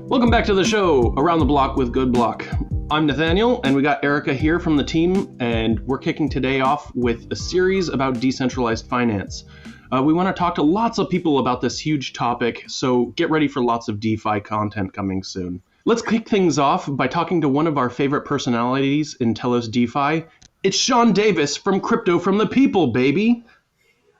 Welcome back to the show, Around the Block with GoodBlock. I'm Nathaniel, and we got Erika here from the team, and we're kicking today off with a series about decentralized finance. We want to talk to lots of people about this huge topic, so get ready for lots of DeFi content coming soon. Let's kick things off by talking to one of our favorite personalities in Telos DeFi. It's Sean Davis from Crypto from the People, baby.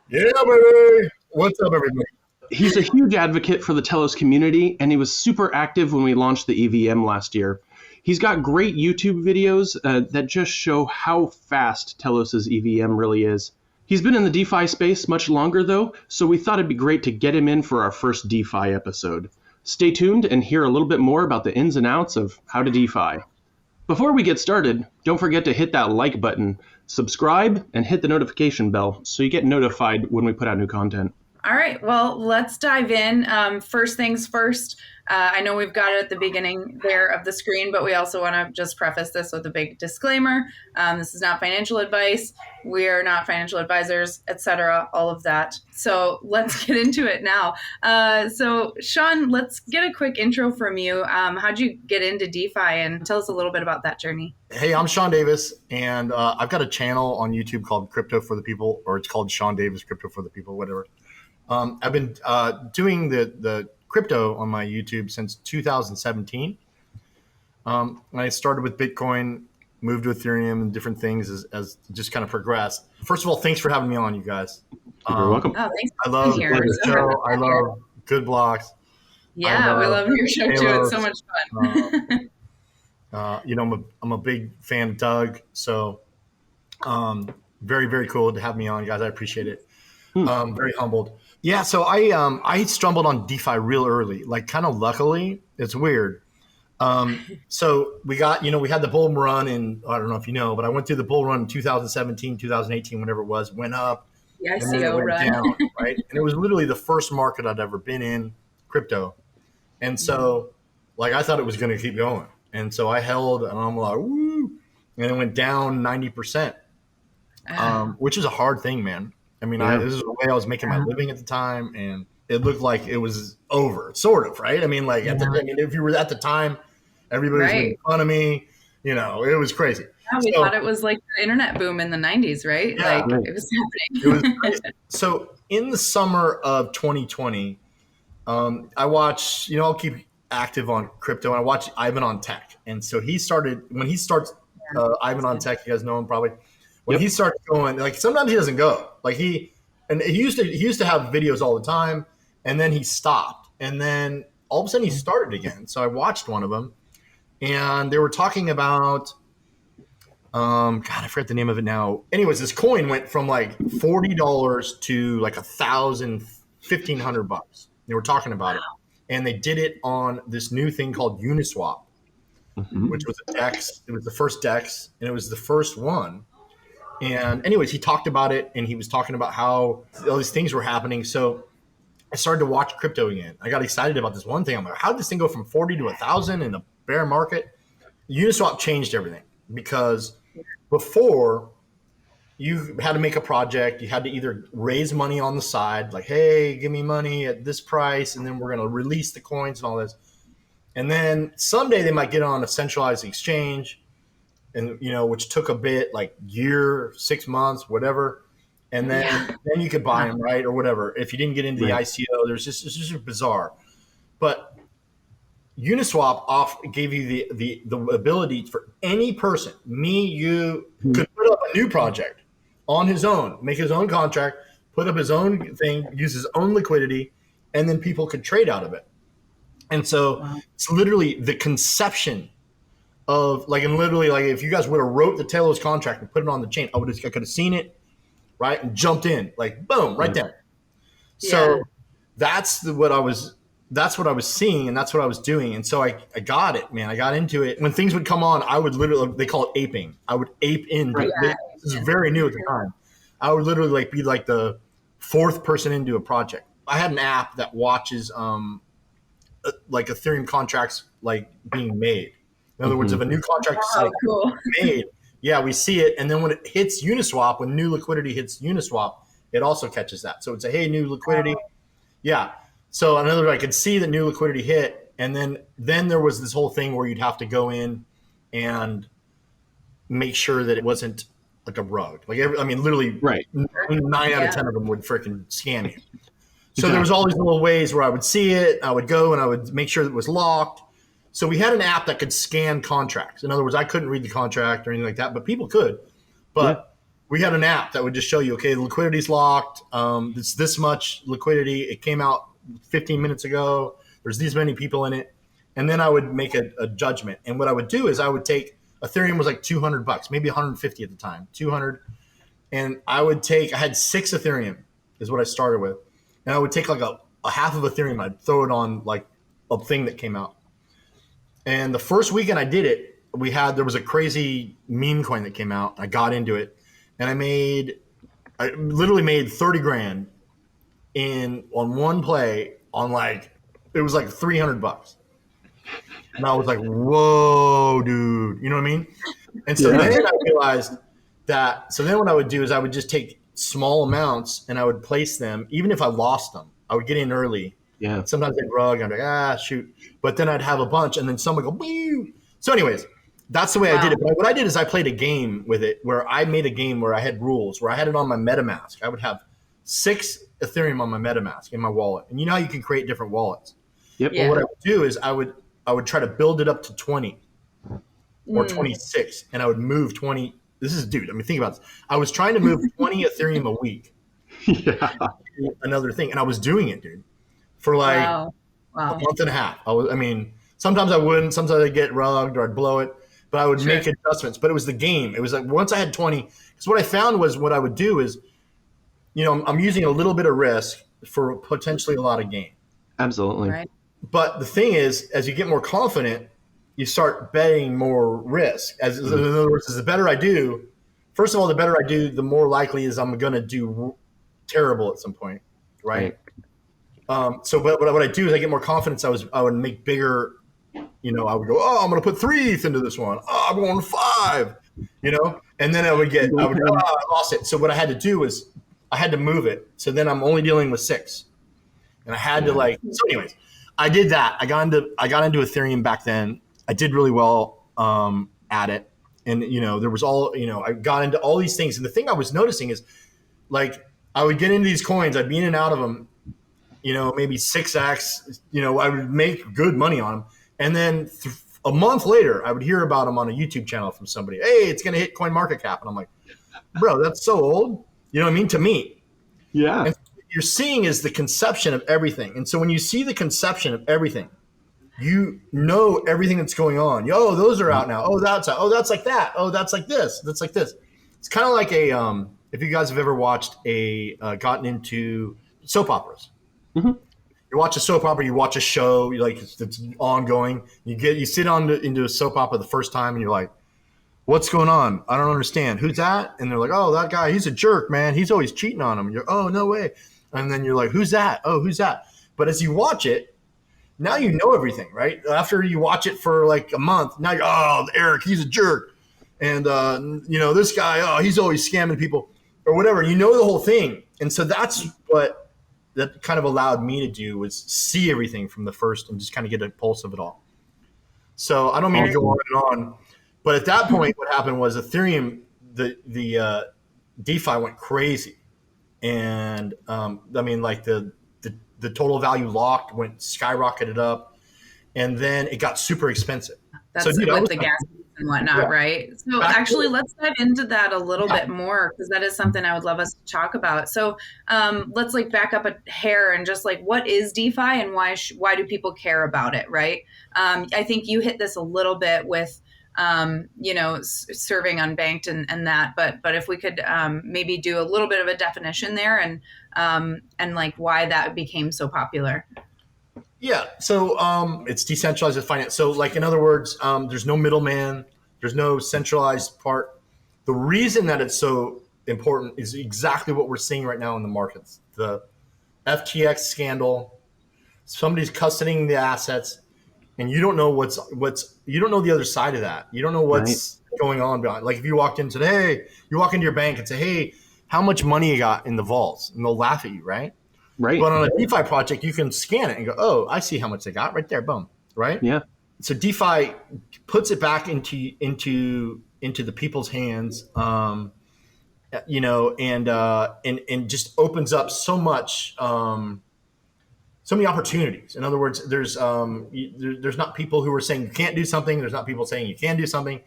Yeah, baby. What's up, everybody? He's a huge advocate for the Telos community, and he was super active when we launched the EVM last year. He's got great YouTube videos that just show how fast Telos's EVM really is. He's been in the DeFi space much longer, though, so we thought it'd be great to get him in for our first DeFi episode. Stay tuned and hear a little bit more about the ins and outs of how to DeFi. Before we get started, don't forget to hit that like button, subscribe, and hit the notification bell so you get notified when we put out new content. All right, well, let's dive in. First things first, I know we've got it at the beginning there of the screen, but we also want to just preface this with a big disclaimer. This is not financial advice. We are not financial advisors, etc., all of that. So let's get into it now. So Sean, let's get a quick intro from you. How'd you get into DeFi, and tell us a little bit about that journey? Hey, I'm Sean Davis, and I've got a channel on YouTube called Crypto for the People, or it's called Sean Davis Crypto for the People, whatever. I've been doing the crypto on my YouTube since 2017. I started with Bitcoin, moved to Ethereum and different things as just kind of progressed. First of all, thanks for having me on, you guys. You're welcome. Oh, thanks I love for being the here. show. I love GoodBlocks. Yeah, we love your show too. It's so much fun. I'm a big fan of Doug, so very, very cool to have me on, guys. I appreciate it. Very humbled. Yeah, so I stumbled on DeFi real early, like kind of luckily. It's weird. So we got, we had the bull run in, I don't know if you know, but I went through the bull run in 2017, 2018, whenever it was, went up. Yeah, and then it went down, right? And it was literally the first market I'd ever been in, crypto. And so like I thought it was going to keep going. And so I held and I'm like, woo, and it went down 90%, which is a hard thing, man. I mean, this is the way I was making my living at the time, and it looked like it was over, sort of, right? I mean, like, if you were at the time, everybody was making fun of me. It was crazy. Yeah, we thought it was like the internet boom in the 90s, right? Yeah, it was happening. It was crazy. So in the summer of 2020, I watched, I'll keep active on crypto, and I watched Ivan on Tech. And so when he starts Ivan on Tech, you guys know him probably. When he starts going, like sometimes he doesn't go. Like he used to have videos all the time, and then he stopped, and then all of a sudden he started again. So I watched one of them, and they were talking about, God, I forget the name of it now. Anyways, this coin went from like $40 to like $1,000, $1,500. They were talking about it, and they did it on this new thing called Uniswap, which was a DEX. It was the first DEX, and it was the first one. And anyways, he talked about it, and he was talking about how all these things were happening. So I started to watch crypto again. I got excited about this one thing. I'm like, how did this thing go from 40 to 1,000 in a bear market? Uniswap changed everything, because before you had to make a project. You had to either raise money on the side, like, hey, give me money at this price, and then we're going to release the coins and all this. And then someday they might get on a centralized exchange, and which took a bit, like year, 6 months, whatever, and then you could buy them, right, or whatever. If you didn't get into the ICO, it's just bizarre. But Uniswap gave you the ability for any person, me, you, could put up a new project on his own, make his own contract, put up his own thing, use his own liquidity, and then people could trade out of it. And so it's literally the conception of like, and literally like if you guys would have wrote the Telos contract and put it on the chain, I could have seen it, right, and jumped in, like boom, right there. So that's what I was seeing, and that's what I was doing. And so I got it, man. I got into it. When things would come on, I would literally, they call it aping. I would ape in. This is very new at the time. I would literally like be like the fourth person into a project. I had an app that watches like Ethereum contracts like being made. In other words, if a new contract is made, we see it. And then when it hits Uniswap, when new liquidity hits Uniswap, it also catches that. So it's a, hey, new liquidity. So in other words, I could see the new liquidity hit, And then there was this whole thing where you'd have to go in and make sure that it wasn't like a rug. Like literally, Right. 9 out of 10 of them would freaking scam you. So there was all these little ways where I would see it, I would go and I would make sure that it was locked. So we had an app that could scan contracts. In other words, I couldn't read the contract or anything like that, but people could. But we had an app that would just show you, okay, the liquidity's locked. It's this much liquidity. It came out 15 minutes ago. There's these many people in it. And then I would make a judgment. And what I would do is I would take Ethereum was like $200, maybe 150 at the time, 200. And I had 6 Ethereum is what I started with. And I would take like a half of Ethereum. I'd throw it on like a thing that came out. And the first weekend I did it, there was a crazy meme coin that came out. I got into it and I literally made 30 grand on one play on it was like $300. And I was like, whoa, dude. You know what I mean? And so then I realized so then what I would do is I would just take small amounts and I would place them. Even if I lost them, I would get in early. Yeah. Sometimes they'd rug. I'd be like, shoot. But then I'd have a bunch and then some would go, woo. So anyways, that's the way I did it. But what I did is I played a game with it where I made a game where I had rules, where I had it on my MetaMask. I would have 6 Ethereum on my MetaMask in my wallet. And you know how you can create different wallets. Yep. Yeah. Well, what I would do is I would try to build it up to 20 or 26 and I would move 20. Think about this. I was trying to move 20 Ethereum a week. Yeah. Another thing. And I was doing it, dude, for a month and a half. Sometimes I wouldn't, sometimes I'd get rugged or I'd blow it, but I would make adjustments. But it was the game. It was like once I had 20, because what I found was what I would do is, I'm using a little bit of risk for potentially a lot of gain. Absolutely. Right. But the thing is, as you get more confident, you start betting more risk. In other words, the better I do, first of all, the better I do, the more likely is I'm going to do terrible at some point, right? So what I do is I get more confidence. I would make bigger, I would go, I'm going to put 3 ETH into this one. I'm going 5, and then I lost it. So what I had to do was I had to move it. So then I'm only dealing with 6. And I had to so anyways, I did that. I got into Ethereum back then. I did really well at it. And, there was I got into all these things. And the thing I was noticing is I would get into these coins. I'd be in and out of them, maybe 6x, I would make good money on them. And then a month later, I would hear about them on a YouTube channel from somebody. Hey, it's going to hit CoinMarketCap. And I'm like, bro, that's so old. You know what I mean? To me. Yeah. And what you're seeing is the conception of everything. And so when you see the conception of everything, you know everything that's going on. Those are out now. Oh, that's out. Oh, that's like that. Oh, that's like this. That's like this. It's kind of like if you guys have ever watched gotten into soap operas. Mm-hmm. You watch a soap opera, you watch a show, it's ongoing. You sit into a soap opera the first time and you're like, what's going on? I don't understand. Who's that? And they're like, oh, that guy, he's a jerk, man. He's always cheating on him. And you're, oh, no way. And then you're like, who's that? Oh, who's that? But as you watch it, now you know everything, right? After you watch it for like a month, now you're, Eric, he's a jerk. And, this guy, he's always scamming people or whatever. You know the whole thing. And so that's what that kind of allowed me to do, was see everything from the first and just kind of get a pulse of it all. So I don't mean to go on and on, but at that point, what happened was Ethereum, the DeFi went crazy. And the total value locked skyrocketed up, and then it got super expensive. That's with the gas and whatnot, right? So actually, let's dive into that a little bit more, because that is something I would love us to talk about. So let's back up a hair and just what is DeFi and why do people care about it, right? I think you hit this a little bit with serving unbanked and that, but if we could maybe do a little bit of a definition there and why that became so popular. Yeah. So it's decentralized finance. So in other words, there's no middleman, there's no centralized part. The reason that it's so important is exactly what we're seeing right now in the markets. The FTX scandal, somebody's custodying the assets, and you don't know you don't know the other side of that. You don't know what's going on behind. If you walked in today, you walk into your bank and say, hey, how much money you got in the vaults? And they'll laugh at you, right? Right. But on a DeFi project, you can scan it and go, oh, I see how much they got right there. Boom. right? Yeah. So DeFi puts it back into the people's hands, you know, and just opens up so much, so many opportunities. In other words, there's not people who are saying you can't do something. There's not people saying you can do something.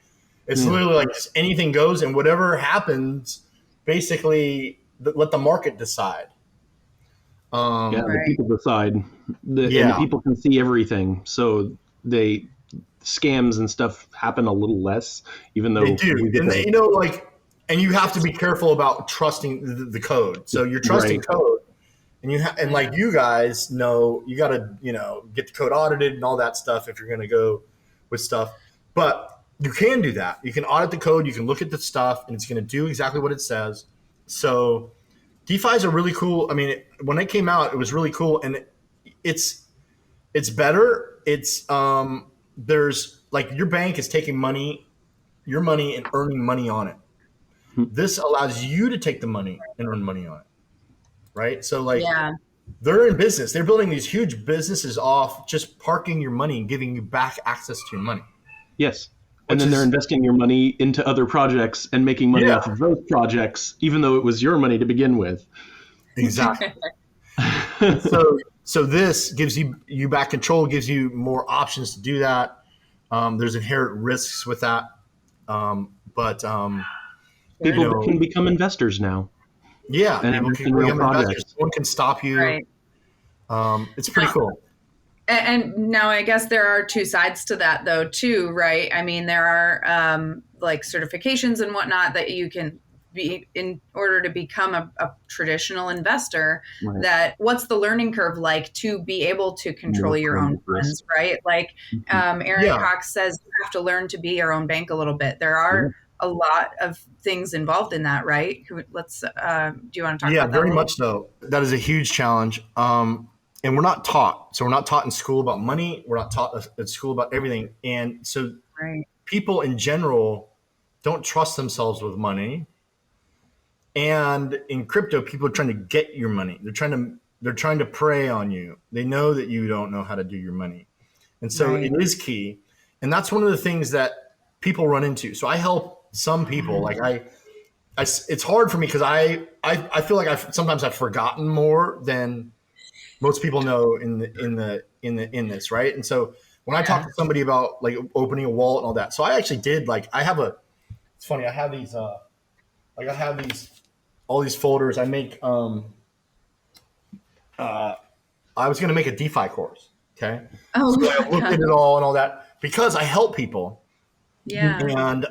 It's literally like just anything goes, and whatever happens, basically let the market decide. The people decide. And the people can see everything, so scams and stuff happen a little less, even though they do. And you know, like, and you have to be careful about trusting the code. So you're trusting code. And and like you guys know, you got to, you know, get the code audited and all that stuff if you're going to go with stuff. But you can do that. You can audit the code. You can look at the stuff, and it's going to do exactly what it says. So DeFi's are really cool. I mean, when it came out, it was really cool, and it's better. It's there's like your bank is taking your money, and earning money on it. This allows you to take the money and earn money on it. Right. So like they're in business. They're building these huge businesses off just parking your money and giving you back access to your money. Yes. And then they're investing your money into other projects and making money off of those projects, even though it was your money to begin with. Exactly. So this gives you back control, gives you more options to do that. There's inherent risks with that. But people can become investors now. Yeah, and people can become investors. Someone can stop you. Right. It's pretty cool. And now I guess there are two sides to that, though, too, right? I mean, there are like certifications and whatnot that you can be in order to become a traditional investor. That what's the learning curve like to be able to control your own funds, right? Like Aaron Cox says, you have to learn to be your own bank a little bit. There are a lot of things involved in that, right? Let's. Do you want to talk about that? Yeah, very much so. That is a huge challenge, and we're not taught. So we're not taught in school about money. We're not taught at school about everything, and so people in general don't trust themselves with money. And in crypto, people are trying to get your money. They're trying to prey on you. They know that you don't know how to do your money, and so it is key. And that's one of the things that people run into. So I help some people. Like it's hard for me because I feel like sometimes I've forgotten more than most people know in this, right? And so when I talk to somebody about like opening a wallet and all that, so I actually did it's funny. I have these all these folders. I make I was going to make a DeFi course. Okay. So I looked at it all that because I help people. Yeah. And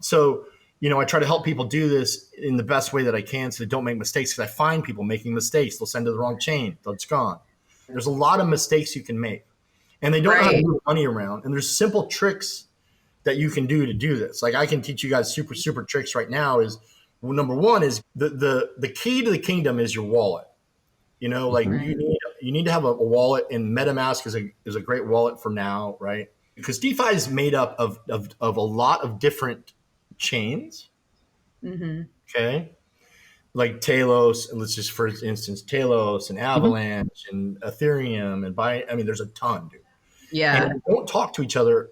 so, you know, I try to help people do this in the best way that I can so they don't make mistakes, because I find people making mistakes. They'll send to the wrong chain. It's gone. There's a lot of mistakes you can make, and they don't know how to move money around. And there's simple tricks that you can do to do this. Like I can teach you guys super tricks right now. Is number one is the key to the kingdom is your wallet. You know, like you need to have a wallet, and MetaMask is a great wallet for now, right? Because DeFi is made up of a lot of different chains. Okay. Like Telos, and let's just, for instance, Telos and Avalanche and Ethereum and there's a ton, dude. Yeah. And they don't talk to each other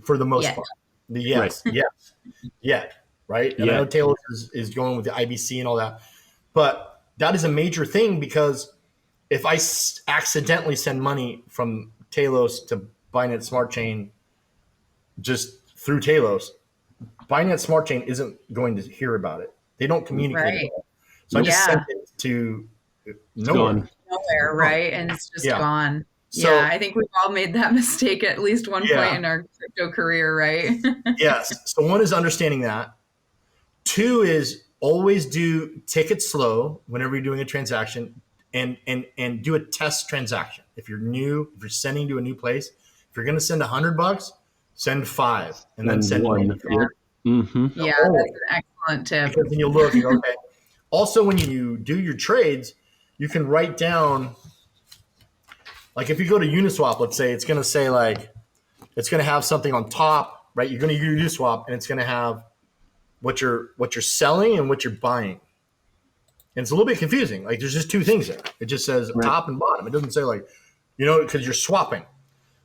for the most part. Right. And I know Telos is going with the IBC and all that, but that is a major thing, because if I accidentally send money from Telos to Binance Smart Chain just through Telos, Binance Smart Chain isn't going to hear about it. They don't communicate at all. So I just sent it to nowhere, right? And it's just gone. So, I think we've all made that mistake at least one point in our crypto career, right? Yes. So one is understanding that. Two is always take it slow whenever you're doing a transaction, and do a test transaction. If you're sending to a new place, if you're going to send $100, send 5, and then send 1. That's an excellent tip. Because then you'll look and go, okay. Also, when you do your trades, you can write down, like if you go to Uniswap, let's say, it's going to say like, it's going to have something on top, right? You're going to use Uniswap, and it's going to have what you're selling and what you're buying. And it's a little bit confusing. Like there's just two things there. It just says top and bottom. It doesn't say like, you know, because you're swapping.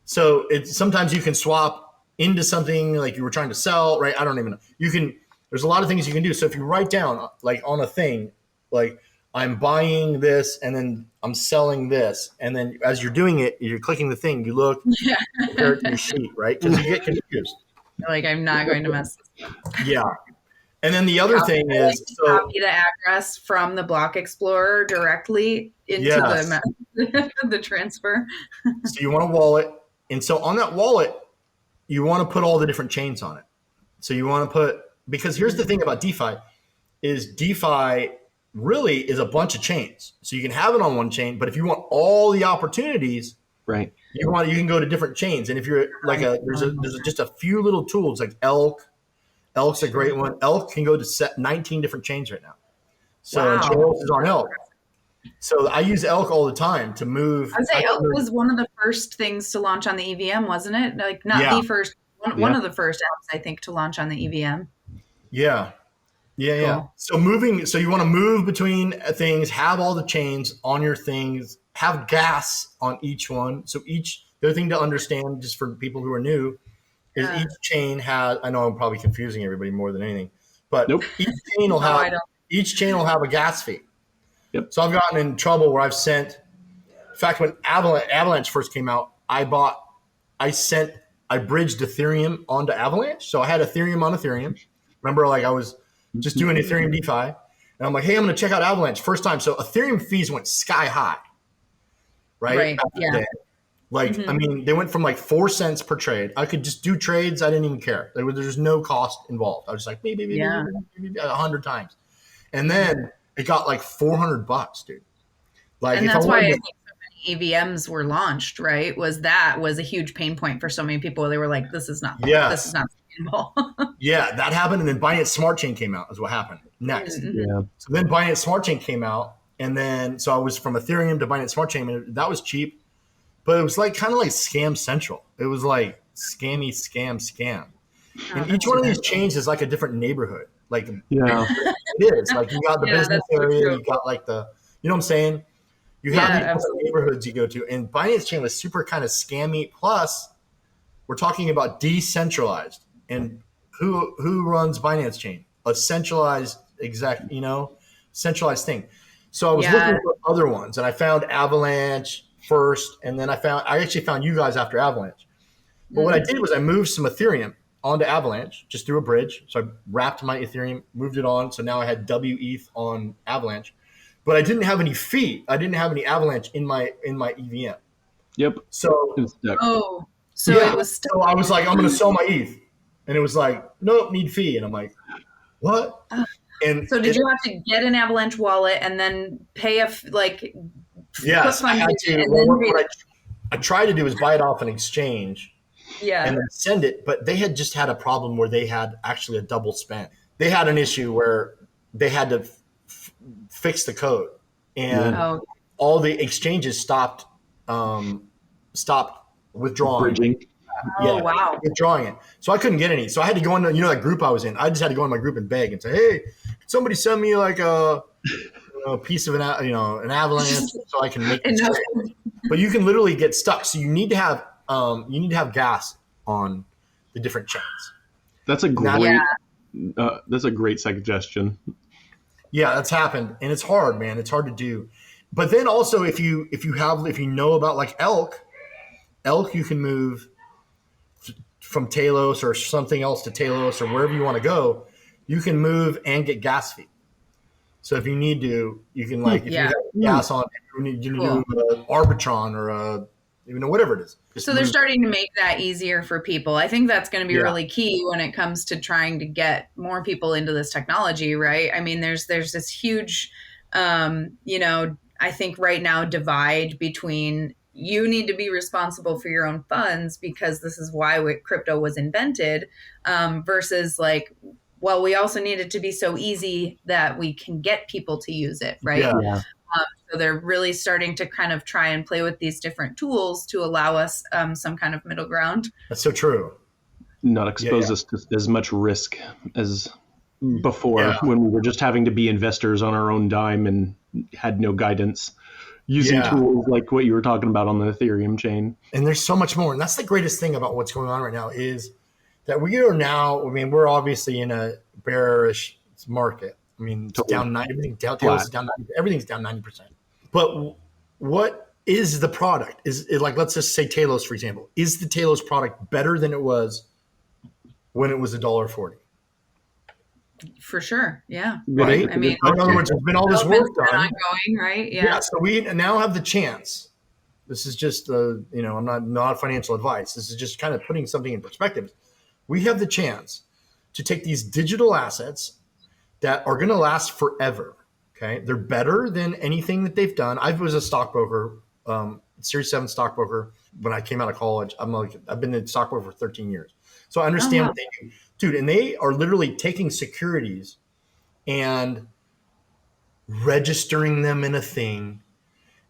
So it's sometimes you can swap into something like you were trying to sell, right? I don't even know. There's a lot of things you can do. So if you write down like on a thing, like I'm buying this and then I'm selling this, and then as you're doing it, you're clicking the thing, you look, compare it to your sheet, right? Because you get confused. Like, I'm not going to mess this up. Yeah. And then the other thing is, so copy the address from the Block Explorer directly into the transfer. So you want a wallet. And so on that wallet, you want to put all the different chains on it. So you want to put, because here's the thing about DeFi is DeFi really is a bunch of chains. So you can have it on one chain, but if you want all the opportunities, right, you can go to different chains. And if you're like there's just a few little tools like Elk. Elk's a great one. Elk can go to 19 different chains right now. So Telos is on Elk. So I use Elk all the time to move. I would say Elk was one of the first things to launch on the EVM, wasn't it? Like not the first, one of the first apps, I think, to launch on the EVM. Yeah. Cool. So you want to move between things, have all the chains on your things, have gas on each one. So the other thing to understand, just for people who are new, is each chain has, I know I'm probably confusing everybody more than anything, but each chain will have a gas fee. Yep. So I've gotten in trouble where in fact, when Avalanche first came out, I bridged Ethereum onto Avalanche. So I had Ethereum on Ethereum. Remember, like I was just doing Ethereum DeFi, and I'm like, hey, I'm going to check out Avalanche first time. So Ethereum fees went sky high, right? Yeah. Like, I mean, they went from like 4 cents per trade. I could just do trades. I didn't even care. There's no cost involved. I was just like, maybe 100 times. And then it got like $400, dude. Like, and that's why I think so many EVMs were launched, right? Was a huge pain point for so many people. They were like, this is not sustainable. Yeah, that happened. And then Binance Smart Chain came out is what happened next. Yeah. So then Binance Smart Chain came out. And then, so I was from Ethereum to Binance Smart Chain. And that was cheap. But it was like kind of like Scam Central. It was like scam. And each one of these chains is like a different neighborhood. Like it is. Like you got the business area, you got like you know what I'm saying? You have these different neighborhoods you go to. And Binance Chain was super kind of scammy. Plus, we're talking about decentralized. And who runs Binance Chain? A centralized centralized thing. So I was looking for other ones, and I found Avalanche first, and then I actually found you guys after Avalanche. But what I did was I moved some Ethereum onto Avalanche just through a bridge. So I wrapped my Ethereum, moved it on. So now I had WETH on Avalanche, but I didn't have any fee. I didn't have any Avalanche in my EVM. Yep. So it was stuck. So I was like, I'm going to sell my ETH, and it was like, nope, need fee, and I'm like, what? And so did you have to get an Avalanche wallet and then pay Yes, I had to. I tried to do was buy it off an exchange, and then send it. But they had just had a problem where they had actually a double spend. They had an issue where they had to fix the code, and all the exchanges stopped withdrawing. Bridging. Withdrawing it. So I couldn't get any. So I had to go into that group I was in. I just had to go in my group and beg and say, hey, can somebody send me like a piece of an avalanche so I can make this trade. But you can literally get stuck. So you need to have gas on the different chains. That's a great suggestion. Yeah, that's happened, and it's hard, man. It's hard to do. But then also, if you know about like Elk, you can move from Telos or something else to Telos or wherever you want to go. You can move and get gas fee. So if you need to, you can if you have gas on, you need to do an Arbitron or whatever it is. So they're starting to make that easier for people. I think that's going to be really key when it comes to trying to get more people into this technology, right? I mean, there's this huge, I think right now divide between you need to be responsible for your own funds because this is why crypto was invented, versus we also need it to be so easy that we can get people to use it, right? Yeah. So they're really starting to kind of try and play with these different tools to allow us some kind of middle ground. That's so true. Not expose us to as much risk as before when we were just having to be investors on our own dime and had no guidance. using Yeah. tools like what you were talking about on the Ethereum chain. And there's so much more. And that's the greatest thing about what's going on right now is that we are now, I mean, we're obviously in a bearish market. I mean, it's Totally. down 90, everything, Telos is down 90, everything's down 90%. But what is the product? Is it like, let's just say Telos, for example, is the Telos product better than it was when it was $1.40? For sure. Yeah. Right. I mean, in other words, there's been all this work development's been done. ongoing, right? Yeah. So we now have the chance. This is just, I'm not financial advice. This is just kind of putting something in perspective. We have the chance to take these digital assets that are going to last forever. Okay. They're better than anything that they've done. I was a stockbroker, Series 7 stockbroker when I came out of college. I've been in stockbroker for 13 years. So I understand what they do. Dude, and they are literally taking securities and registering them in a thing.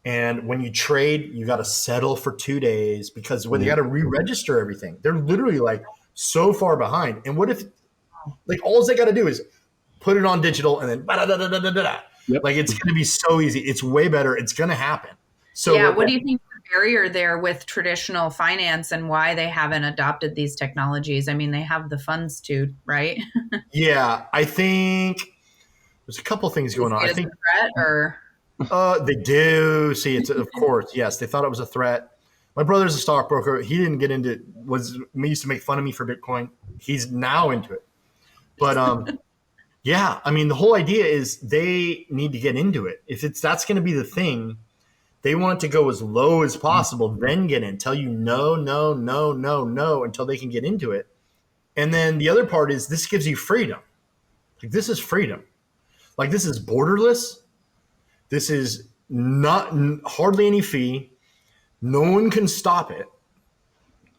And when you trade, you got to settle for 2 days because when they got to re-register everything, they're literally like so far behind. And what if, like, all they got to do is put it on digital and then like it's going to be so easy. It's way better. It's going to happen. So yeah, what do you think the barrier there with traditional finance and why they haven't adopted these technologies? I mean, they have the funds to, right? Yeah, I think there's a couple things going on. I think a threat or they do see it. Of course, yes, they thought it was a threat. My brother's a stockbroker. He didn't get into he used to make fun of me for Bitcoin. He's now into it. But yeah, I mean, the whole idea is they need to get into it. If that's going to be the thing, they want it to go as low as possible, then get in. Tell you no, until they can get into it. And then the other part is this gives you freedom. Like, this is freedom. Like, this is borderless. This is not hardly any fee. No one can stop it.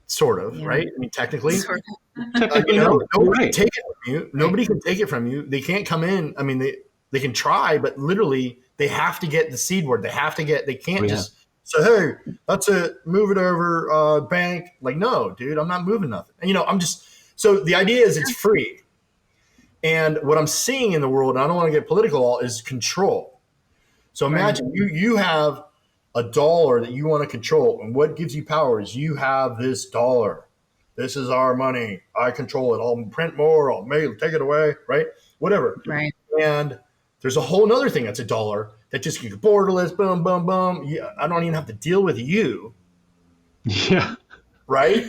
Sort of, right? I mean, technically. Sort Nobody can take it from you. Nobody can take it from you. They can't come in. I mean, they can try, but literally they have to get the seed word. They can't just say, hey, that's it, move it over, bank. Like, no, dude, I'm not moving nothing. And, so the idea is it's free. And what I'm seeing in the world, and I don't want to get political, is control. So imagine you have a dollar that you want to control. And what gives you power is you have this dollar. This is our money. I control it. I'll print more. I'll take it away, right? Whatever. Right. And there's a whole other thing that's a dollar that just gets borderless, boom, boom, boom. Yeah, I don't even have to deal with you. Yeah. Right?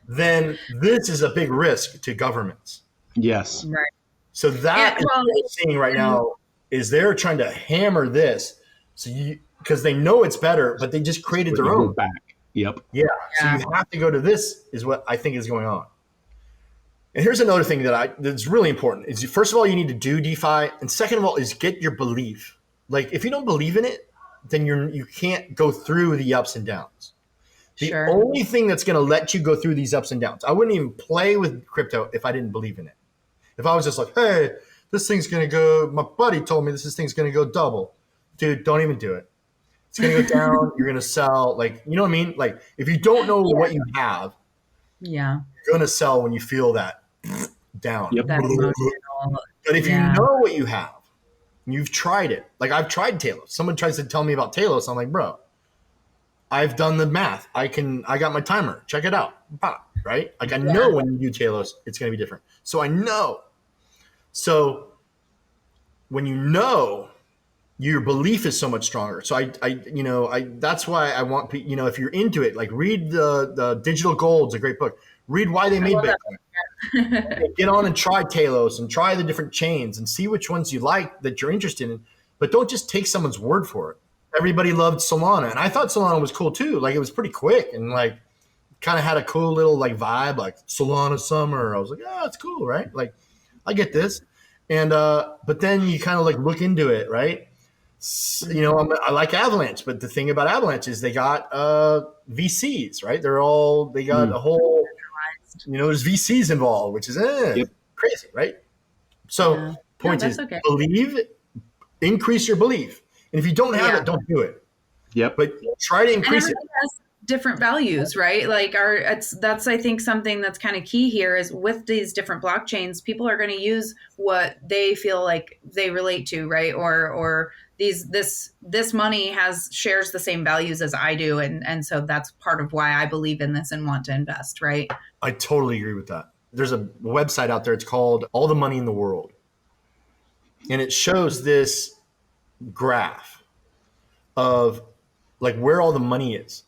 Then this is a big risk to governments. Yes. Right. So that is what we're seeing right now is they're trying to hammer this. So because they know it's better, but they just created their own. Back. Yep. Yeah. So you have to go to this is what I think is going on. And here's another thing that's really important is first of all, you need to do DeFi. And second of all is get your belief. Like if you don't believe in it, then you can't go through the ups and downs. The only thing that's going to let you go through these ups and downs, I wouldn't even play with crypto if I didn't believe in it. If I was just like, hey, this thing's going to go, my buddy told me this thing's going to go double. Dude, don't even do it. It's going to go down. You're going to sell. Like, you know what I mean? Like if you don't know what you have, you're going to sell when you feel that down. Yep. But if you know what you have, you've tried it. Like I've tried Telos. Someone tries to tell me about Telos. I'm like, bro, I've done the math. I got my timer. Check it out. Right? Like I know when you do Telos, it's going to be different. So I know. So when you know, your belief is so much stronger. So that's why I want people, if you're into it, like read the Digital Gold's a great book. Read why they made Bitcoin. Get on and try Telos and try the different chains and see which ones you like that you're interested in. But don't just take someone's word for it. Everybody loved Solana, and I thought Solana was cool too. Like it was pretty quick and like kind of had a cool little like vibe, like Solana summer. I was like, oh, it's cool, right? Like I get this. And but then you kind of like look into it, right? I like Avalanche, but the thing about Avalanche is they got VCs, right? They got a whole, there's VCs involved, which is crazy, right? So point is believe, increase your belief. And if you don't have it, don't do it. Yep. But try to increase it. Has different values, right? Like that's I think something that's kind of key here is with these different blockchains, people are going to use what they feel like they relate to, right? Or this money shares the same values as I do, and so that's part of why I believe in this and want to invest, right? I totally agree with that. There's a website out there. It's called All the Money in the World, and it shows this graph of like where all the money is,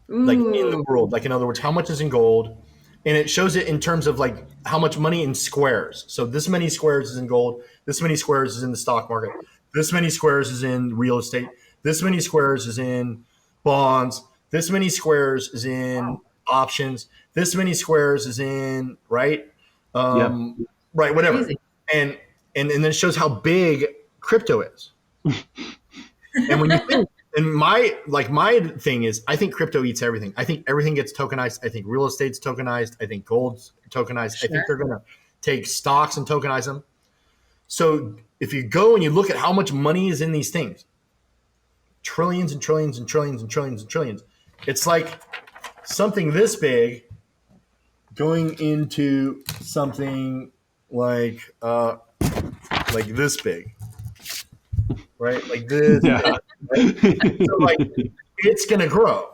like in the world. Like, in other words, how much is in gold, and it shows it in terms of like how much money in squares. So this many squares is in gold. This many squares is in the stock market. This many squares is in real estate. This many squares is in bonds. This many squares is in options. This many squares is in right, right, whatever. Crazy. And then it shows how big crypto is. And when you think, and my thing is, I think crypto eats everything. I think everything gets tokenized. I think real estate's tokenized. I think gold's tokenized. Sure. I think they're going to take stocks and tokenize them. So if you go and you look at how much money is in these things, trillions and trillions and trillions and trillions and trillions, it's like something this big going into something like this big, right? Like this. Yeah. Big, right? So like it's going to grow.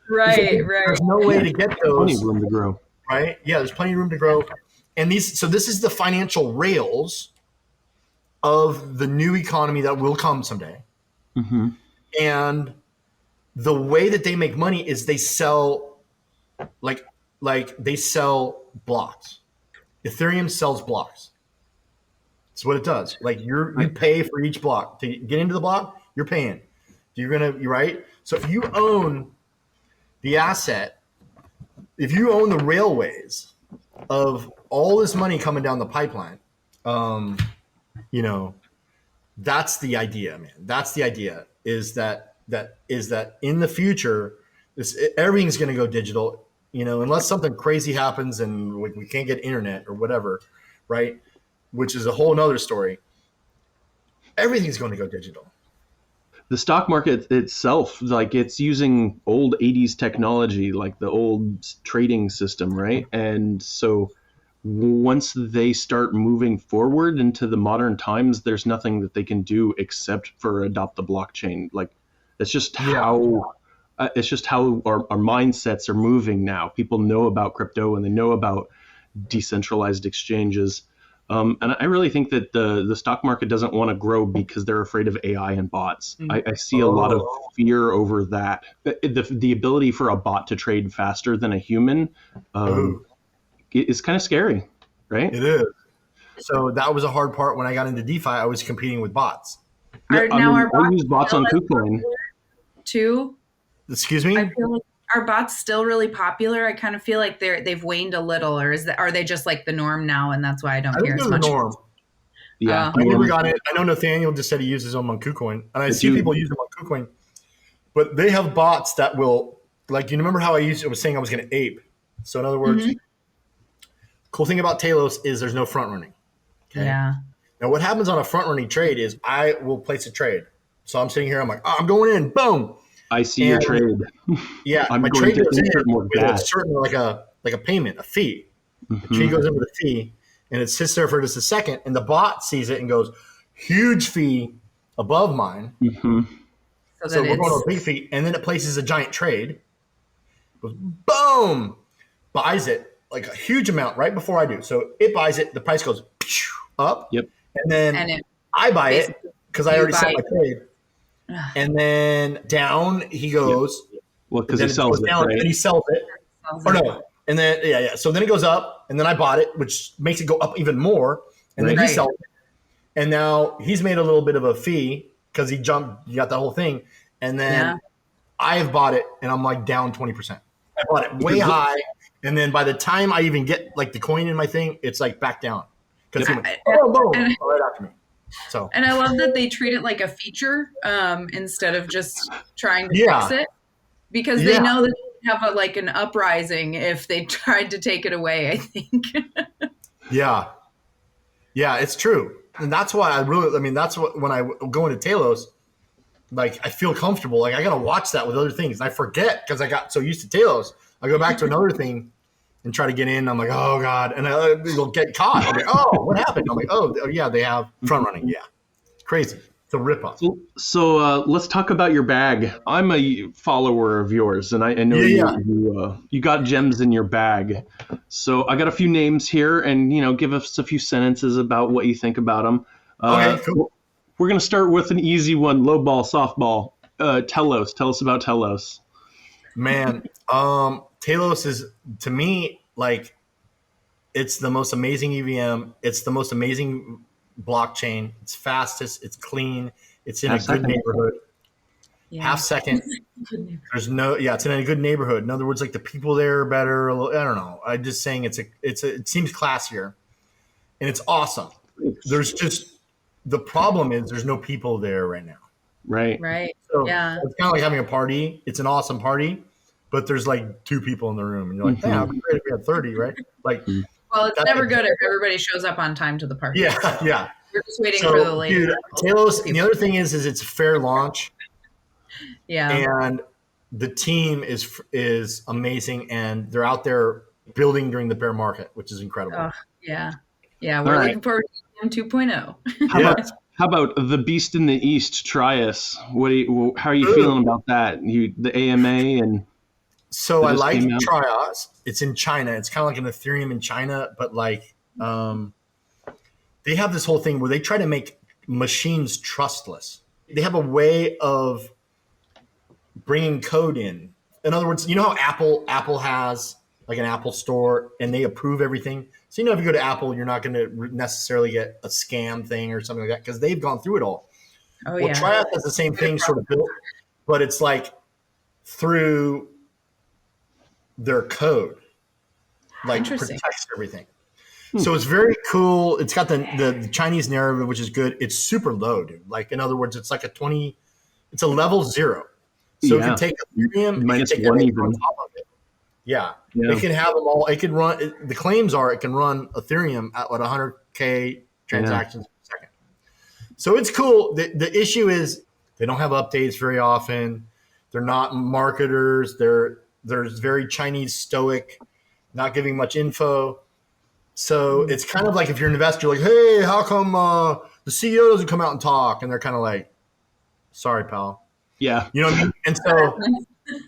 Right. There's no way to get those. Plenty of room to grow. Right? Yeah, there's plenty of room to grow. And this is the financial rails of the new economy that will come someday. Mm-hmm. And the way that they make money is they sell like they sell blocks. Ethereum sells blocks. That's what it does. Like you pay for each block to get into the block. You're paying. You're right. So if you own the asset, if you own the railways of all this money coming down the pipeline, that's the idea, man. That's the idea. Is that in the future, everything's going to go digital. Unless something crazy happens and we can't get internet or whatever, right? Which is a whole nother story. Everything's going to go digital. The stock market itself, like it's using old 80s technology, like the old trading system, right? And so once they start moving forward into the modern times, there's nothing that they can do except for adopt the blockchain. Like it's just how our mindsets are moving now. People know about crypto and they know about decentralized exchanges. And I really think that the stock market doesn't want to grow because they're afraid of AI and bots. I see a lot of fear over that. The ability for a bot to trade faster than a human is kind of scary, right? It is. So that was a hard part when I got into DeFi. I was competing with bots. I use bots on KuCoin too. Excuse me? I feel like are bots still really popular? I kind of feel like they've waned a little, or are they just like the norm now, and that's why I don't hear as much? The norm. Yeah, I never got it. I know Nathaniel just said he uses them on KuCoin, and I see people use them on KuCoin, but they have bots that will, like, you remember how I was saying I was going to ape. So in other words, cool thing about Telos is there's no front running. Okay? Yeah. Now what happens on a front running trade is I will place a trade. So I'm sitting here, I'm like, I'm going in, boom. I see your trade. Yeah, my trade goes in with a certain like a payment, a fee. The trade goes in with a fee, and it sits there for just a second, and the bot sees it and goes, huge fee above mine. So we're going to a big fee, and then it places a giant trade. Goes boom, buys it like a huge amount right before I do. So it buys it, the price goes up. Yep. And then I buy it because I already set my trade. And then down he goes. Well, because he sells it, right? And he sells it. Or no. And then, so then it goes up, and then I bought it, which makes it go up even more. And then he sells it. And now he's made a little bit of a fee because he got the whole thing. And then I've bought it, and I'm like down 20%. I bought it way high. And then by the time I even get like the coin in my thing, it's like back down. Because boom, right after me. So, and I love that they treat it like a feature instead of just trying to fix it, because they know that they have an uprising if they tried to take it away, I think. Yeah, it's true. And that's why that's what, when I go into Telos, like I feel comfortable. Like I got to watch that with other things. And I forget because I got so used to Telos. I go back to another thing and try to get in. I'm like, oh God. And it'll get caught. I'm like, oh, what happened? I'm like, oh yeah, they have front running. Yeah. Crazy. It's a rip-off. So let's talk about your bag. I'm a follower of yours, and I know you got gems in your bag. So I got a few names here, and give us a few sentences about what you think about them. Okay, cool. We're gonna start with an easy one: low ball, softball. Telos. Tell us about Telos. Man, Telos is, to me, like, it's the most amazing EVM. It's the most amazing blockchain. It's fastest. It's clean. It's in a good neighborhood. Yeah. Half second. It's in a good neighborhood. In other words, like, the people there are better. I don't know. I'm just saying it seems classier, and it's awesome. There's just, the problem is there's no people there right now. Right. So it's kind of like having a party. It's an awesome party, but there's like 2 people in the room, and you're like, "Yeah, it'd be great if we had 30, right?" Like, well, it's never good if everybody shows up on time to the party. Yeah. We're just waiting for the lady. Dude, Telos. And the other thing is it's a fair launch. Yeah. And the team is amazing, and they're out there building during the bear market, which is incredible. Oh, yeah. We're looking forward to 2.0. How about the beast in the east, Trias? How are you feeling about that? The AMA and so I like Trias. It's in China. It's kind of like an Ethereum in China, but like they have this whole thing where they try to make machines trustless. They have a way of bringing code in. In other words, you know how Apple has like an Apple store and they approve everything. So, if you go to Apple, you're not going to necessarily get a scam thing or something like that because they've gone through it all. Trias has the same thing sort of built, but it's like through their code, like protects everything. So it's very cool. It's got the Chinese narrative, which is good. It's super low, dude. Like, in other words, it's like it's a level 0. So if you take Ethereum, minus take 1 even. On top of it. Yeah. It can have them all. It can run. The claims are it can run Ethereum at 100K transactions per second. So it's cool. The issue is they don't have updates very often. They're not marketers. They're very Chinese stoic, not giving much info. So it's kind of like if you're an investor, like, hey, how come the CEO doesn't come out and talk? And they're kind of like, sorry, pal. Yeah. You know what I mean? And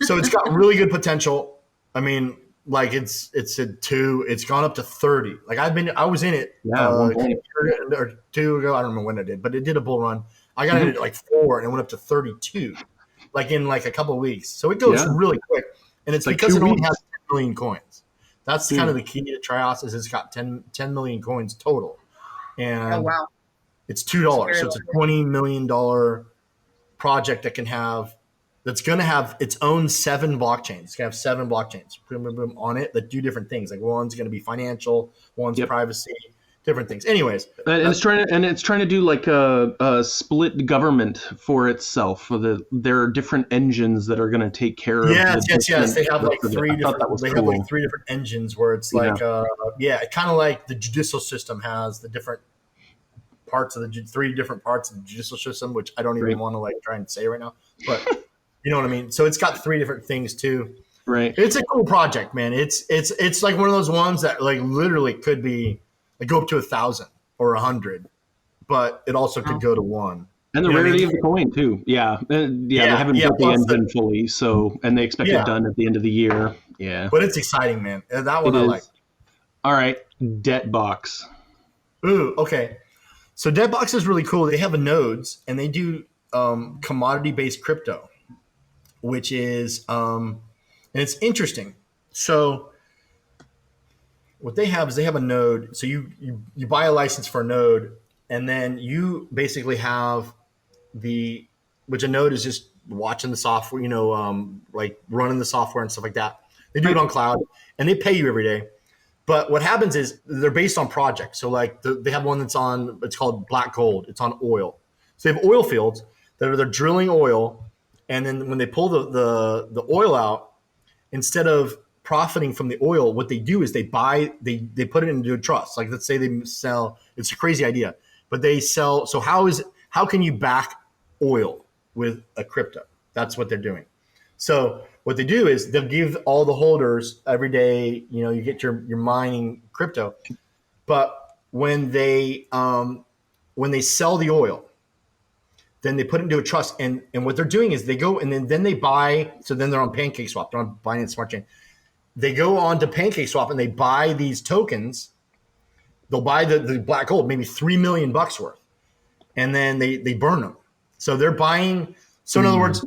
so it's got really good potential. I mean, like it's a 2. It's gone up to 30. Like I was in it a year or 2 ago. I don't remember when I did, but it did a bull run. I got in it at like 4 and it went up to 32, like in like a couple of weeks. So it goes really quick. And it's because it only has 10 million coins. That's kind of the key to Trias is it's got 10 million coins total. And it's $2. So it's a $20 million project that's going to have its own 7 blockchains. It's going to have 7 blockchains on it that do different things. Like one's going to be financial, one's privacy, different things. Anyways, and it's trying to do like a split government for itself. There are different engines that are going to take care of. Yes. They have like 3 different. They have like 3 different engines where it's like kind of like the judicial system has the different parts of the 3 different parts of the judicial system, which I don't even want to like try and say right now, but you know what I mean? So it's got 3 different things too. Right. It's a cool project, man. It's like one of those ones that like literally could be like go up to 1,000 or 100, but it also could go to 1. And the rarity of the coin too. Yeah. They haven't built the engine fully. So, and they expect it done at the end of the year. Yeah. But it's exciting, man. That one I like. All right. Debtbox. Ooh, okay. So Debtbox is really cool. They have nodes and they do commodity-based crypto, which is and it's interesting. So what they have is they have a node. So you buy a license for a node, and then you basically have which a node is just watching the software, like running the software and stuff like that. They do it on cloud, and they pay you every day. But what happens is they're based on projects. So like they have one it's called Black Gold. It's on oil. So they have oil fields they're drilling oil, and then when they pull the oil out, instead of profiting from the oil, what they do is they put it into a trust. Like let's say they sell. It's a crazy idea, but they sell. So how can you back oil with a crypto? That's what they're doing. So what they do is they'll give all the holders every day, you get your mining crypto, but when they sell the oil, then they put it into a trust. And what they're doing is they go and then they buy. So then they're on PancakeSwap. They're on Binance Smart Chain. They go on to PancakeSwap and they buy these tokens. They'll buy the black gold, maybe $3 million worth, and then they burn them. So they're buying. So in other words,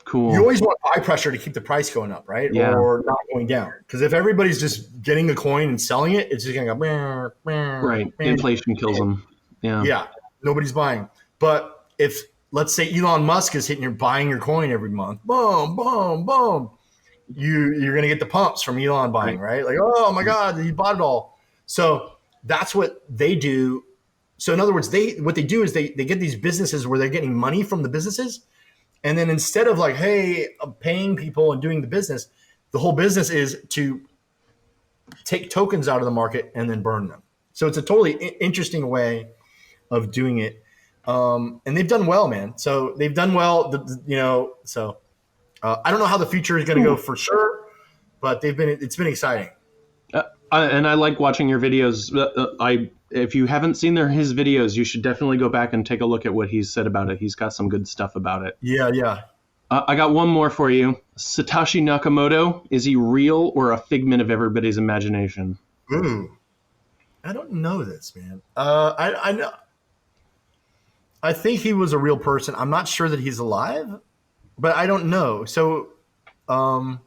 cool. You always want buy pressure to keep the price going up, right? Yeah. Or not going down. Because if everybody's just getting a coin and selling it, it's just going to go. Right. Inflation kills them. Yeah. Yeah. Nobody's buying. But if, let's say, Elon Musk is buying your coin every month, boom, boom, boom, you're going to get the pumps from Elon buying, right? Like, oh my God, he bought it all. So that's what they do. So in other words, what they do is they get these businesses where they're getting money from the businesses. And then instead of like, hey, I'm paying people and doing the business, the whole business is to take tokens out of the market and then burn them. So it's a totally interesting way of doing it. And they've done well, man. So they've done well, so I don't know how the future is going to go for sure, but it's been exciting. And I like watching your videos. If you haven't seen his videos, you should definitely go back and take a look at what he's said about it. He's got some good stuff about it. Yeah. I got one more for you. Satoshi Nakamoto, is he real or a figment of everybody's imagination? Ooh, I don't know this, man. I know. I think he was a real person. I'm not sure that he's alive, but I don't know. So, I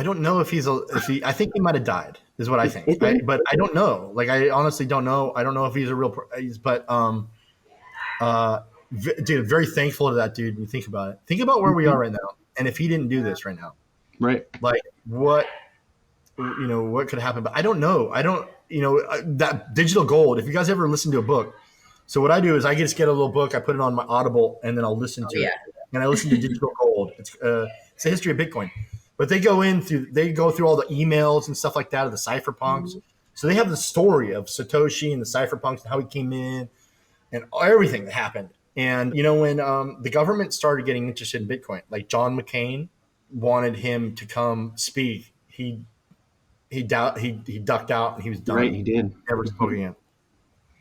don't know if I think he might have died is what I think. Right? But I don't know. Like, I honestly don't know. I don't know if he's a real but dude, very thankful to that dude. When you think about it, think about where we are right now. And if he didn't do this right now, right. Like what could happen, but I don't know. That digital gold, if you guys ever listen to a book. So what I do is I just get a little book, I put it on my Audible, and then I'll listen to it. And I listen to Digital Gold. It's a history of Bitcoin. But they go through all the emails and stuff like that of the cypherpunks. Mm-hmm. So they have the story of Satoshi and the cypherpunks and how he came in and everything that happened. And when the government started getting interested in Bitcoin, like John McCain wanted him to come speak, he ducked out and he was done. Right, he did. Never spoke again.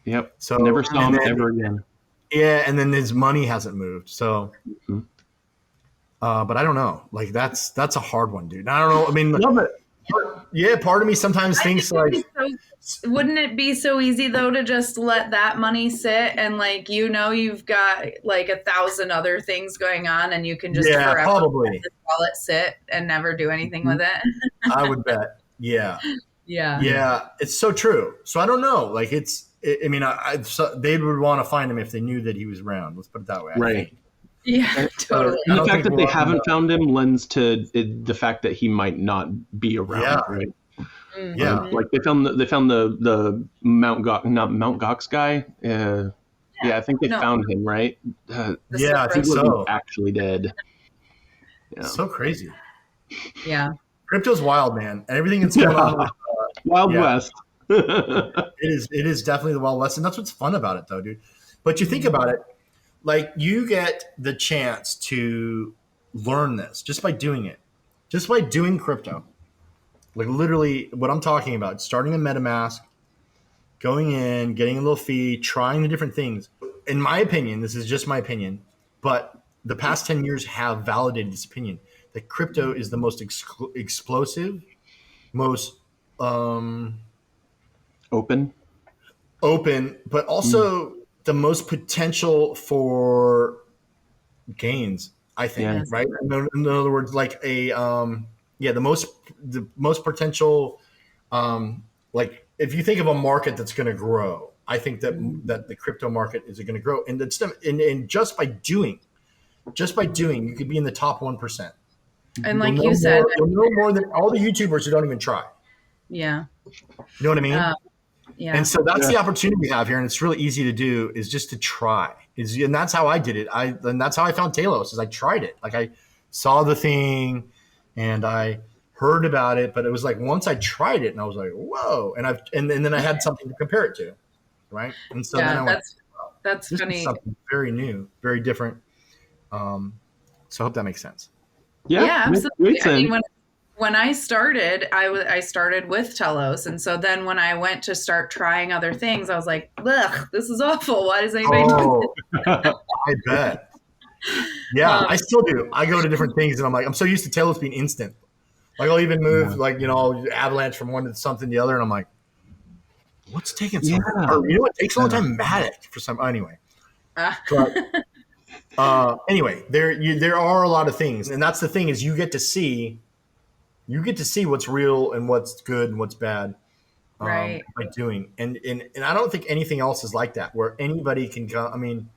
Yep. So never saw him ever again. Yeah, and then his money hasn't moved. So. Mm-hmm. But I don't know. Like that's a hard one, dude. I don't know. I mean, part of me sometimes thinks like, wouldn't it be so easy though to just let that money sit and like you've got like 1,000 other things going on and you can just probably let it sit and never do anything with it. I would bet. Yeah. Yeah. It's so true. So I don't know. Like they would want to find him if they knew that he was around. Let's put it that way. Right. I think. Yeah, totally. And the fact that they haven't found him lends to the fact that he might not be around. Yeah. Right. Mm-hmm. Yeah. Like they found the Mount Gox guy. I think they found him, right? I think he so. Actually dead. Yeah. So crazy. Yeah. Crypto's wild, man. And everything that's going on. Wild West. It is definitely the Wild West, and that's what's fun about it, though, dude. But you think about it. Like you get the chance to learn this just by doing it, just by doing crypto. Like literally what I'm talking about, starting a MetaMask, going in, getting a little fee, trying the different things. In my opinion, this is just my opinion, but the past 10 years have validated this opinion that crypto is the most explosive, most open, but also the most potential for gains, I think, right? In other words, like the most potential, like if you think of a market that's going to grow, I think that the crypto market is going to grow. And just by doing, you could be in the top 1%. And like you said, you'll know more than all the YouTubers who don't even try. Yeah. You know what I mean? Yeah. And so that's the opportunity we have here, and it's really easy to do is just to try. And that's how I did it. And that's how I found Telos is I tried it. Like I saw the thing and I heard about it, but it was like once I tried it and I was like, whoa. And then I had something to compare it to. Right. And so then I went, that's this funny. is something very new, very different. So I hope that makes sense. Yeah, absolutely. I mean, when I started, I started with Telos. And so then when I went to start trying other things, I was like, ugh, this is awful. Why does anybody do this? I bet. Yeah, I still do. I go to different things and I'm like, I'm so used to Telos being instant. Like I'll even move like, avalanche from one to something to the other. And I'm like, what's taking so long? Or what takes a long time? Matic for some, anyway. But, anyway, there are a lot of things. And that's the thing is you get to see what's real and what's good and what's bad. Right. By doing. And I don't think anything else is like that where anybody can come. I mean,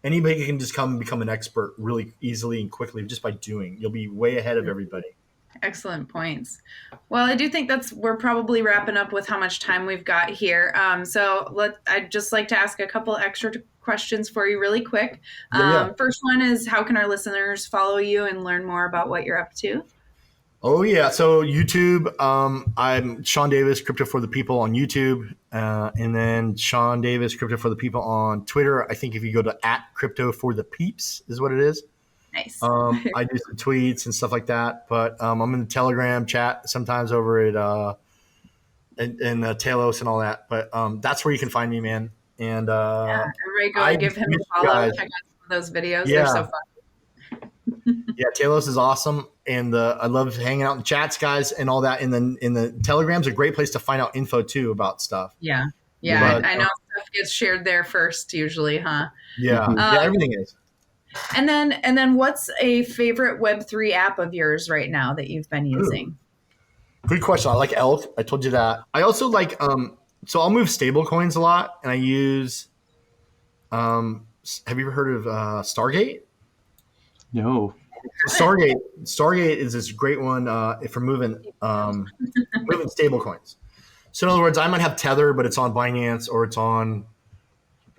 anybody can just come and become an expert really easily and quickly just by doing. You'll be way ahead of everybody. Excellent points. Well, I do think we're probably wrapping up with how much time we've got here. I'd just like to ask a couple extra questions for you really quick. First one is, how can our listeners follow you and learn more about what you're up to? Oh, yeah. So YouTube, I'm Sean Davis, Crypto for the People on YouTube. And then Sean Davis, Crypto for the People on Twitter. I think if you go to @Crypto for the Peeps is what it is. Nice. I do some tweets and stuff like that. But I'm in the Telegram chat sometimes over at in Telos and all that. But that's where you can find me, man. And everybody go and give him a follow. Check out some of those videos. They're so fun. Yeah, Telos is awesome, and I love hanging out in the chats, guys, and all that. In the Telegram's a great place to find out info too about stuff. Yeah. But, I know stuff gets shared there first, usually, huh? Yeah, everything is. And then, what's a favorite Web3 app of yours right now that you've been using? Good question. I like Elk. I told you that. I also like so I'll move stable coins a lot, and I use. Have you ever heard of Stargate? No. Stargate is this great one for moving stable coins. So in other words, I might have Tether, but it's on Binance or it's on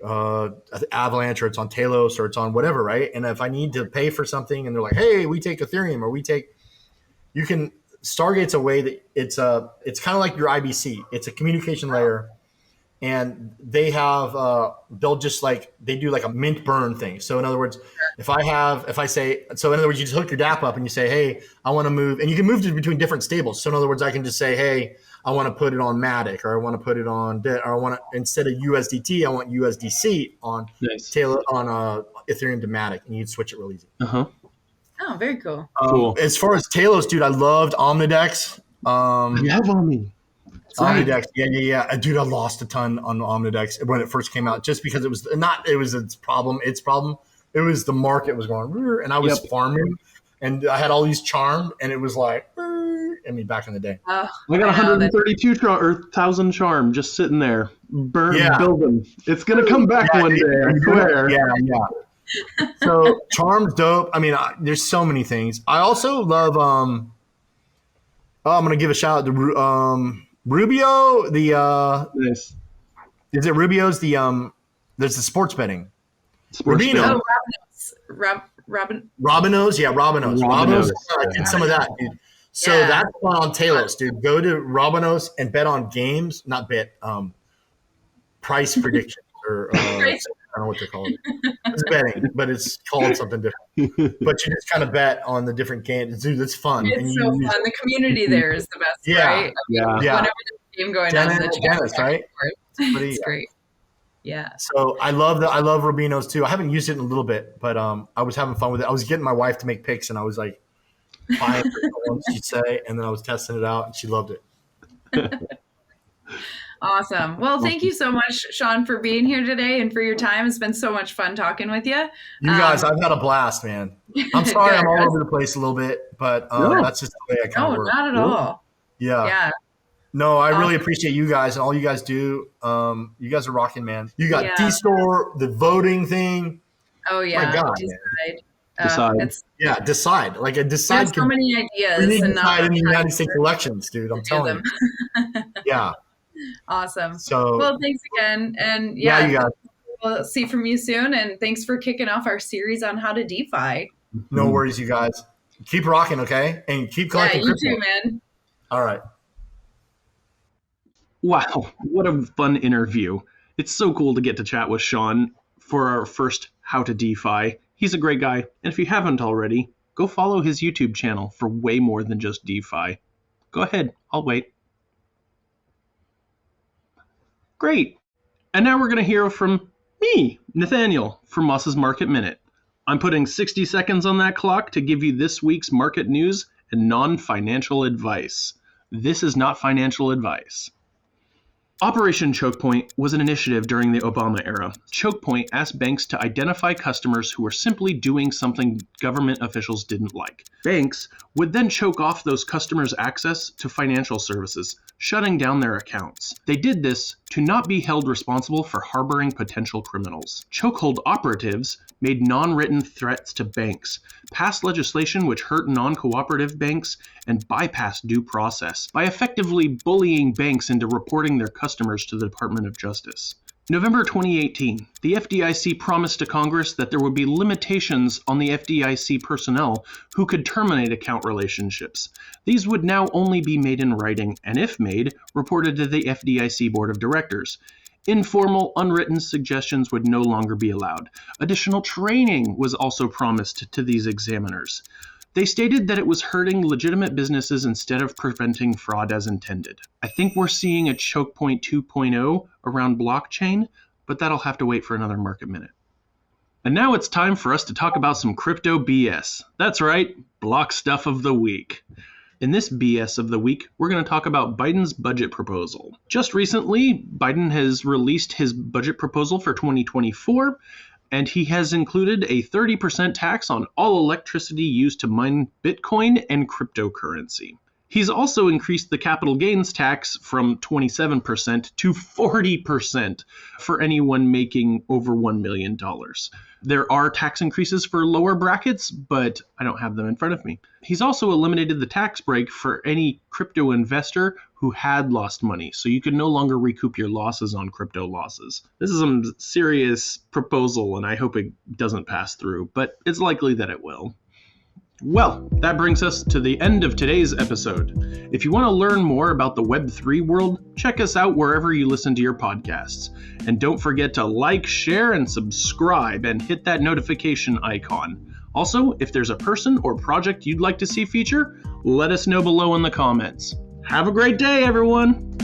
Avalanche or it's on Telos or it's on whatever, right? And if I need to pay for something and they're like, hey, we take Ethereum or Stargate's a way that it's kind of like your IBC. It's a communication layer. And they have, they'll just they do like a mint burn thing. So in other words, in other words, you just hook your DApp up and you say, hey, I want to move, and you can move between different stables. So in other words, I can just say, hey, I want to put it on Matic, or I want to put it on, or I want to, instead of USDT, I want USDC on Ethereum to Matic, and you'd switch it real easy. Uh-huh. Oh, very cool. As far as Telos, dude, I loved Omnidex. You have Omni. Omnidex, yeah. Dude, I lost a ton on Omnidex when it first came out, just because it was its problem. It was the market was going, and I was farming, and I had all these charm, and it was like, back in the day. I got 132,000 charm just sitting there, building. It's gonna come back one day, I swear. Yeah. So charm's dope. I mean, there's so many things. I also love. I'm gonna give a shout out to Rubio, nice. Is it Rubio's there's the sports betting. Robinho's. Robinho's. I did some of that, dude. So that's fun on Telos, dude. Go to Robinho's and bet on games, not bet, price predictions or I don't know what they're called. It's betting, but it's called something different. But you just kind of bet on the different games. Dude, it's fun. It's so fun. The community there is the best, right? Yeah. Whenever there's a game going on, Dennis, right? It's great. Yeah. So I love Rubino's too. I haven't used it in a little bit, but I was having fun with it. I was getting my wife to make picks, and I was like, buying it, she'd say, and then I was testing it out, and she loved it. Awesome. Well, thank you so much, Sean, for being here today and for your time. It's been so much fun talking with you. You guys, I've had a blast, man. I'm sorry I'm all over the place a little bit, but that's just the way I kind of work. No, not at all. Yeah. No, I really appreciate you guys and all you guys do. You guys are rocking, man. You got dstor, the voting thing. Oh, yeah. My God, Decide. Decide. Like a decide. There's so many ideas. We need to decide in the United States elections, dude. I'm telling you. Yeah. Awesome. So, well, thanks again. And you guys. We'll see from you soon. And thanks for kicking off our series on how to DeFi. No worries, you guys. Keep rocking, okay? And keep collecting crypto. You too, man. All right. Wow, what a fun interview. It's so cool to get to chat with Sean for our first How to DeFi. He's a great guy, and if you haven't already, go follow his YouTube channel for way more than just DeFi. Go ahead, I'll wait. Great. And now we're going to hear from Me, Nathaniel, from Moss's Market Minute. I'm putting 60 seconds on that clock to give you this week's market news and non-financial advice. This is not financial advice. Operation Choke Point was an initiative during the Obama era. Choke Point asked banks to identify customers who were simply doing something government officials didn't like. Banks would then choke off those customers' access to financial services, shutting down their accounts. They did this to not be held responsible for harboring potential criminals. Chokehold operatives made non-written threats to banks, passed legislation which hurt non-cooperative banks, and bypassed due process by effectively bullying banks into reporting their customers to the Department of Justice. November 2018, the FDIC promised to Congress that there would be limitations on the FDIC personnel who could terminate account relationships. These would now only be made in writing, and if made, reported to the FDIC Board of Directors. Informal, unwritten suggestions would no longer be allowed. Additional training was also promised to these examiners. They stated that it was hurting legitimate businesses instead of preventing fraud as intended. I think we're seeing a choke point 2.0 around blockchain, but that'll have to wait for another market minute. And now it's time for us to talk about some crypto BS. That's right, block stuff of the week. In this BS of the week, we're going to talk about Biden's budget proposal. Just recently, Biden has released his budget proposal for 2024, and he has included a 30% tax on all electricity used to mine Bitcoin and cryptocurrency. He's also increased the capital gains tax from 27% to 40% for anyone making over $1 million. There are tax increases for lower brackets, but I don't have them in front of me. He's also eliminated the tax break for any crypto investor who had lost money, so you can no longer recoup your losses on crypto losses. This is a serious proposal, and I hope it doesn't pass through, but it's likely that it will. Well, that brings us to the end of today's episode. If you want to learn more about the Web3 world, check us out wherever you listen to your podcasts. And don't forget to like, share, and subscribe, and hit that notification icon. Also, if there's a person or project you'd like to see featured, let us know below in the comments. Have a great day, everyone!